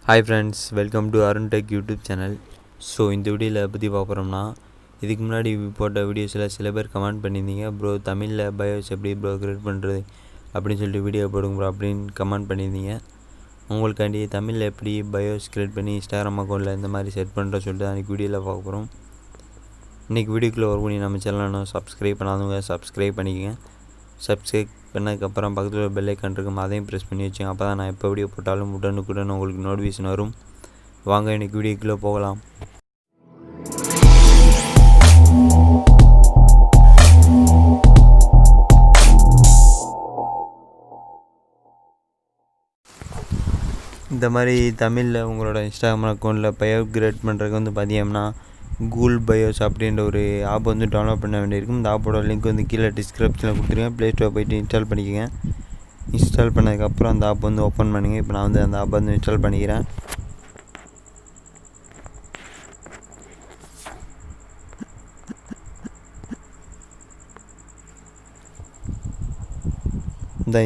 Hi friends, welcome to Arun Tech YouTube channel. So இந்த வீடியோவில் பற்றி பார்க்குறோம்னா இதுக்கு முன்னாடி போட்ட வீடியோஸில் சில பேர் கமெண்ட் பண்ணியிருந்தீங்க ப்ரோ தமிழில் பயோஸ் எப்படி ப்ரோ கிரியேட் பண்ணுறது அப்படின்னு சொல்லிட்டு வீடியோ போடுங்க ப்ரோ அப்படின்னு கமெண்ட் பண்ணியிருந்தீங்க. உங்களுக்காண்டி தமிழில் எப்படி பயோஸ் கிரியேட் பண்ணி இன்ஸ்டாகிராம் அக்கௌண்ட்டில் இந்த மாதிரி செட் பண்ணுற சொல்லிட்டு அன்றைக்கி வீடியோவில் பார்க்க போகிறோம். இன்றைக்கி வீடியோக்குள்ளே ஒர்க் பண்ணி நம்ம சேனலை சப்ஸ்கிரைப் பண்ணாதவங்க சப்ஸ்கிரைப் பண்ணிக்கோங்க. சப்ஸ்கிரைப் பண்ணதுக்கப்புறம் பக்கத்தில் பெல் ஐக்கான் இருக்கும், அதையும் ப்ரெஸ் பண்ணி வச்சுங்க. அப்போ தான் நான் எப்போ வீடியோ போட்டாலும் உடனுக்குடன் உங்களுக்கு நோட்டிஃபிகேஷன் வரும். வாங்க இன்றைக்கி வீடியோக்குள்ளே போகலாம். இந்த மாதிரி தமிழில் உங்களோட இன்ஸ்டாகிராம் அக்கௌண்ட்டில் பயோ கிரியேட் பண்ணுறதுக்கு பார்த்தீங்கன்னா கூகுள் பயோஸ் அப்படின்ற ஒரு ஆப் டவுன்லோட் பண்ண வேண்டியிருக்கும். இந்த ஆப்போட லிங்க் கீழே டிஸ்கிரிப்ஷனில் கொடுத்துருக்கேன். ப்ளே ஸ்டோர் போய்ட்டு இன்ஸ்டால் பண்ணிக்கோங்க. இன்ஸ்டால் பண்ணதுக்கப்புறம் அந்த ஆப் ஓப்பன் பண்ணுங்கள். இப்போ நான் அந்த ஆப் இன்ஸ்டால் பண்ணிக்கிறேன்.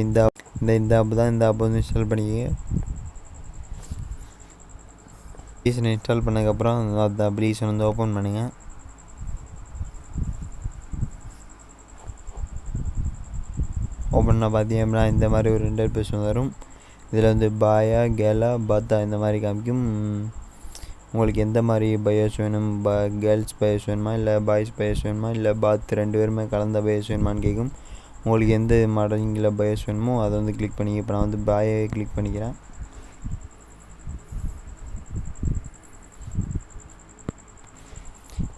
இந்த ஆப் தான். இந்த ஆப் இன்ஸ்டால் பண்ணிக்கோங்க. அப்ளிகேஷனை இன்ஸ்டால் பண்ணதுக்கப்புறம் அந்த அப்ளிகேஷன் ஓப்பன் பண்ணுங்கள். ஓப்பன் பார்த்தீங்கன்னா இந்த மாதிரி ஒரு இன்டர்ஃபேஸ் வரும். இதில் பாயா கேலா பாத்தா இந்த மாதிரி காமிக்கும். உங்களுக்கு எந்த மாதிரி பயோஸ் வேணும், கேர்ள்ஸ் பயோஸ் வேணுமா இல்லை பாய்ஸ் பயோஸ் வேணுமா இல்லை பாத் ரெண்டு பேருமே கலந்த பயோஸ் வேணுமான்னு கேட்கும். உங்களுக்கு எந்த மாடலிங்கில் பயோஸ் வேணுமோ அதை கிளிக் பண்ணி இப்போ நான் பாயை கிளிக் பண்ணிக்கிறேன்.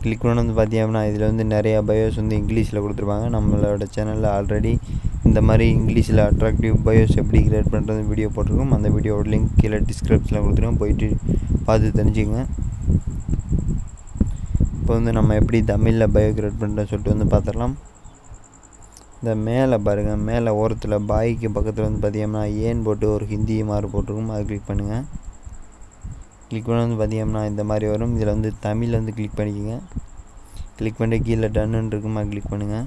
கிளிக் பண்ண பார்த்தீங்கன்னா இதில் நிறையா பயோஸ் இங்கிலீஷில் கொடுத்துருப்பாங்க. நம்மளோட சேனலில் ஆல்ரெடி இந்த மாதிரி இங்கிலீஷில் அட்ராக்டிவ் பயோஸ் எப்படி கிரியேட் பண்ணுறது வீடியோ போட்டிருக்கோம். அந்த வீடியோட லிங்க் கீழே டிஸ்கிரிப்ஷனில் கொடுத்துருக்கோம், போயிட்டு பார்த்து தெரிஞ்சுக்கங்க. இப்போ நம்ம எப்படி தமிழில் பயோ கிரியேட் பண்ணுறோன்னு சொல்லிட்டு பார்த்துடலாம். இந்த மேலே பாருங்கள், மேலே ஓரத்தில் பாய்க்கு பக்கத்தில் பார்த்தீங்கன்னா ஏன் போட்டு ஒரு ஹிந்தி மாதிரி போட்டிருக்கும், அதை கிளிக் பண்ணுங்கள். கிளிக் பண்ண பார்த்தீங்கன்னா இந்த மாதிரி வரும். இதில் தமிழ் கிளிக் பண்ணிக்கோங்க. கிளிக் பண்ணி கீழே டன்னு இருக்குமா கிளிக் பண்ணுங்கள்.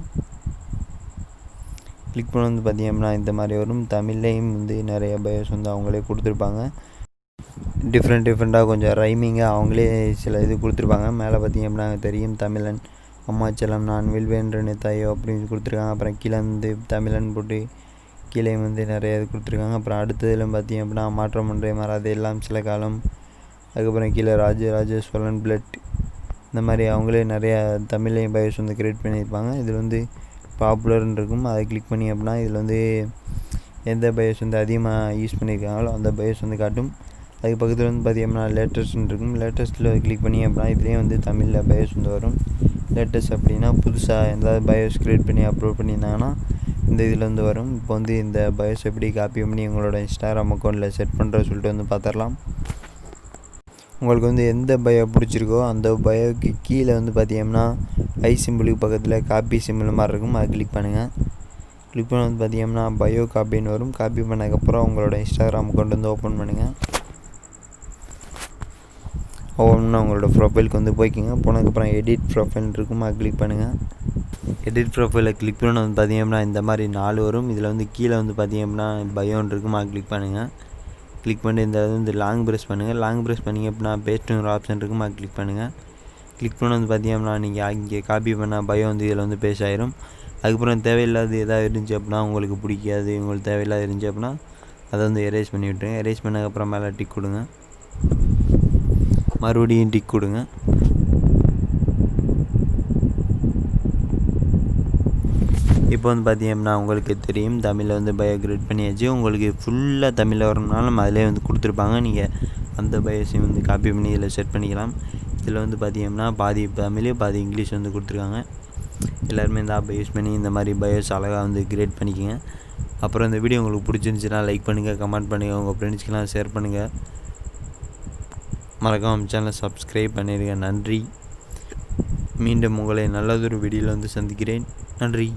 கிளிக் பண்ண பார்த்தீங்கன்னா இந்த மாதிரி வரும். தமிழ்லேயும் நிறைய பயோஸ் அவங்களே கொடுத்துருப்பாங்க. டிஃப்ரெண்ட்டாக கொஞ்சம் ரைமிங்காக அவங்களே சில இது கொடுத்துருப்பாங்க. மேலே பார்த்தீங்கன்னா தெரியும் தமிழன் அம்மாச்சலம் நான் வில்வேன்றனு தாயோ அப்படின்னு கொடுத்துருக்காங்க. அப்புறம் கீழே தமிழன் போட்டு கீழே நிறைய இது கொடுத்துருக்காங்க. அப்புறம் அடுத்ததில் பார்த்தீங்க அப்படின்னா மாற்றம் ஒன்றே மாறாது எல்லாம் சில காலம். அதுக்கப்புறம் கீழே ராஜ சோழன் பிளட் இந்த மாதிரி அவங்களே நிறையா தமிழ்லையும் பயோஸ் கிரியேட் பண்ணியிருப்பாங்க. இதில் பாப்புலர்னு இருக்கும், அதை கிளிக் பண்ணி அப்படின்னா இதில் எந்த பயோஸ் அதிகமாக யூஸ் பண்ணியிருக்காங்களோ அந்த பயோஸ் காட்டும். அதுக்கு பக்கத்தில் பார்த்தீங்கன்னா லேட்டஸ்ட்னு இருக்கும். லேட்டஸ்ட்டில் கிளிக் பண்ணி அப்படின்னா இதுலேயே தமிழில் பயோஸ் வரும். லேட்டஸ்ட் அப்படின்னா புதுசாக எதாவது பயோஸ் கிரியேட் பண்ணி அப்லோட் பண்ணியிருந்தாங்கன்னா இந்த இதில் வரும். இப்போ இந்த பயோஸ் எப்படி காப்பி பண்ணி உங்களோட இன்ஸ்டாகிராம் அக்கௌண்ட்டில் செட் பண்ணுறது சொல்லிட்டு பார்த்துடலாம். உங்களுக்கு எந்த பயோ பிடிச்சிருக்கோ அந்த பயோக்கு கீழே பார்த்தீங்கன்னா ஐ சிம்பிளுக்கு பக்கத்தில் காப்பி சிம்பிள் மாதிரி இருக்கும், அதை கிளிக் பண்ணுங்கள். கிளிக் பண்ண பார்த்தீங்கன்னா பயோ காப்பின்னு வரும். காப்பி பண்ணதுக்கப்புறம் உங்களோட இன்ஸ்டாகிராம் அக்கௌண்ட் ஓப்பன் பண்ணுங்கள். ஓப்பன் உங்களோட ப்ரொஃபைலுக்கு போய்க்கிங்க. போனதுக்கப்புறம் எடிட் ப்ரொஃபைல் இருக்கும், அதை கிளிக் பண்ணுங்கள். எடிட் ப்ரொஃபைலில் கிளிக் பண்ண பார்த்தீங்கன்னா இந்த மாதிரி 4 வரும். இதில் கீழே பார்த்தீங்கன்னா பயோன்னு இருக்கும், அதை கிளிக் பண்ணுங்கள். கிளிக் பண்ணி இந்த லாங் ப்ரெஸ் பண்ணுங்கள். லாங் ப்ரெஸ் பண்ணிங்க அப்படின்னா பேஸ்ட்டுன்னு ஒரு ஆப்ஷன் இருக்கும், அது கிளிக் பண்ணுங்கள். கிளிக் பண்ண பார்த்தீங்கன்னா நீங்கள் இங்கே காப்பி பண்ண பயோ இதில் பேஸ்ட் ஆயிரும். அதுக்கப்புறம் தேவையில்லாத எதாவது இருந்துச்சு அப்படின்னா உங்களுக்கு பிடிக்காது, உங்களுக்கு தேவையில்லாத இருந்துச்சு அப்படின்னா அதை எரேஸ் பண்ணி விட்டுருங்க. எரேஸ் பண்ணதுக்கப்புறம் மேலே டிக் கொடுங்க, மறுபடியும் டிக் கொடுங்க. இப்போ பார்த்தீங்கன்னா உங்களுக்கு தெரியும் தமிழில் பயோ கிரியேட் பண்ணியாச்சு. உங்களுக்கு ஃபுல்லாக தமிழில் வரணும்னாலும் அதிலே கொடுத்துருப்பாங்க. நீங்கள் அந்த பயோஸையும் காப்பி பண்ணி இதில் செட் பண்ணிக்கலாம். இதில் பார்த்தீங்கன்னா பாதி தமிழ் பாதி இங்கிலீஷ் கொடுத்துருக்காங்க. எல்லாருமே இந்த ஆப்பை யூஸ் பண்ணி இந்த மாதிரி பயோஸ் அழகாக கிரியேட் பண்ணிக்கோங்க. அப்புறம் இந்த வீடியோ உங்களுக்கு பிடிச்சிருந்துச்சுன்னா லைக் பண்ணுங்கள், கமெண்ட் பண்ணுங்கள், உங்கள் ஃப்ரெண்ட்ஸ்க்கெலாம் ஷேர் பண்ணுங்கள். மறக்காம சேனலை சப்ஸ்கிரைப் பண்ணிடுங்க. நன்றி. மீண்டும் உங்களை நல்லதொரு வீடியோவில் சந்திக்கிறேன். நன்றி.